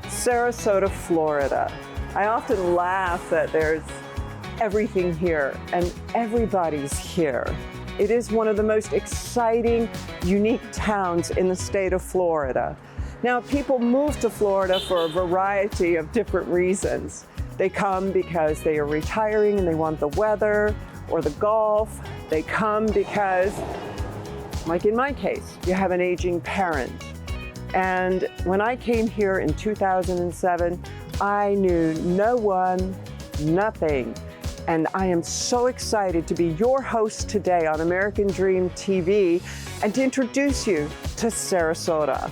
Sarasota, Florida. I often laugh that there's everything here and everybody's here. It is one of the most exciting, unique towns in the state of Florida. Now, people move to Florida for a variety of different reasons. They come because they are retiring and they want the weather or the golf. They come because, like in my case, you have an aging parent. And when I came here in 2007, I knew no one, nothing. And I am so excited to be your host today on American Dream TV and to introduce you to Sarasota.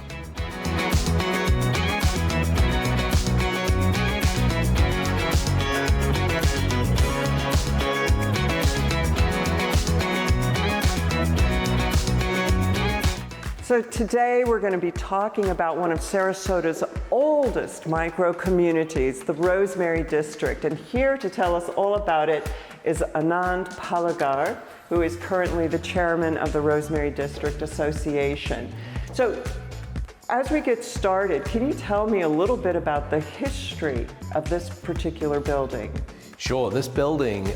So today we're going to be talking about one of Sarasota's oldest micro-communities, the Rosemary District. And here to tell us all about it is Anand Pallegar, who is currently the chairman of the Rosemary District Association. So as we get started, can you tell me a little bit about the history of this particular building? Sure. This building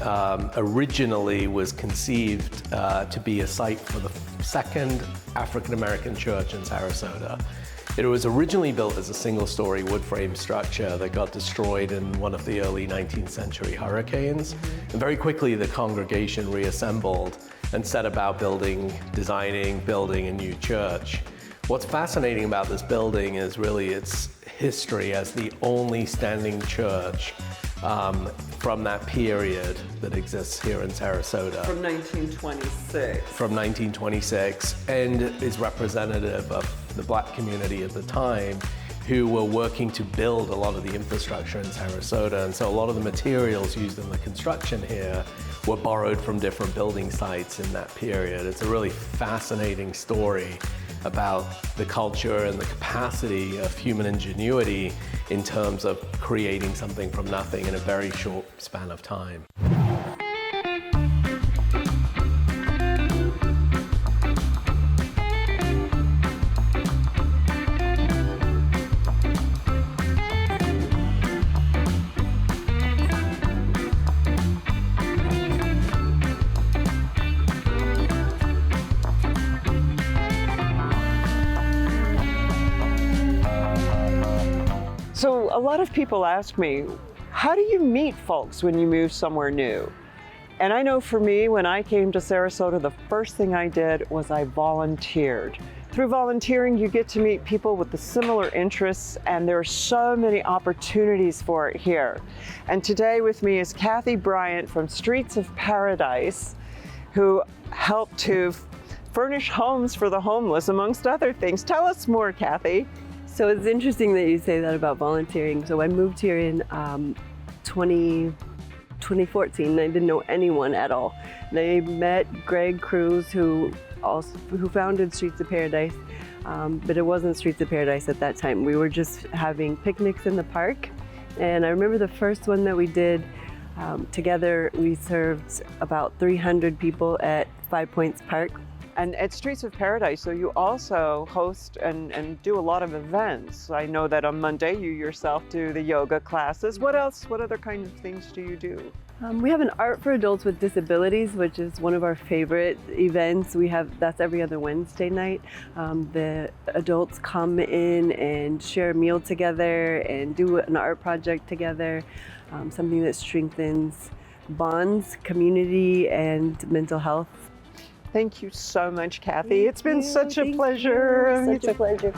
originally was conceived to be a site for the second African-American church in Sarasota. It was originally built as a single-story wood frame structure that got destroyed in one of the early 19th century hurricanes. And very quickly, the congregation reassembled and set about building a new church. What's fascinating about this building is really its history as the only standing church from that period that exists here in Sarasota. From 1926. From 1926, and is representative of the Black community at the time who were working to build a lot of the infrastructure in Sarasota. And so a lot of the materials used in the construction here were borrowed from different building sites in that period. It's a really fascinating story about the culture and the capacity of human ingenuity in terms of creating something from nothing in a very short span of time. So a lot of people ask me, how do you meet folks when you move somewhere new? And I know for me, when I came to Sarasota, the first thing I did was I volunteered. Through volunteering, you get to meet people with the similar interests, and there are so many opportunities for it here. And today with me is Cathy Bryant from Streets of Paradise, who helped to furnish homes for the homeless, amongst other things. Tell us more, Cathy. So it's interesting that you say that about volunteering. So I moved here in 2014. I didn't know anyone at all. And I met Greg Cruz, who founded Streets of Paradise, but it wasn't Streets of Paradise at that time. We were just having picnics in the park. And I remember the first one that we did together, we served about 300 people at 5 Points Park. And at Streets of Paradise, so you also host and do a lot of events. I know that on Monday you yourself do the yoga classes. What else? What other kind of things do you do? We have an Art for Adults with Disabilities, which is one of our favorite events. That's every other Wednesday night. The adults come in and share a meal together and do an art project together, something that strengthens bonds, community, and mental health. Thank you so much, Cathy. It's been such a pleasure. Such a pleasure.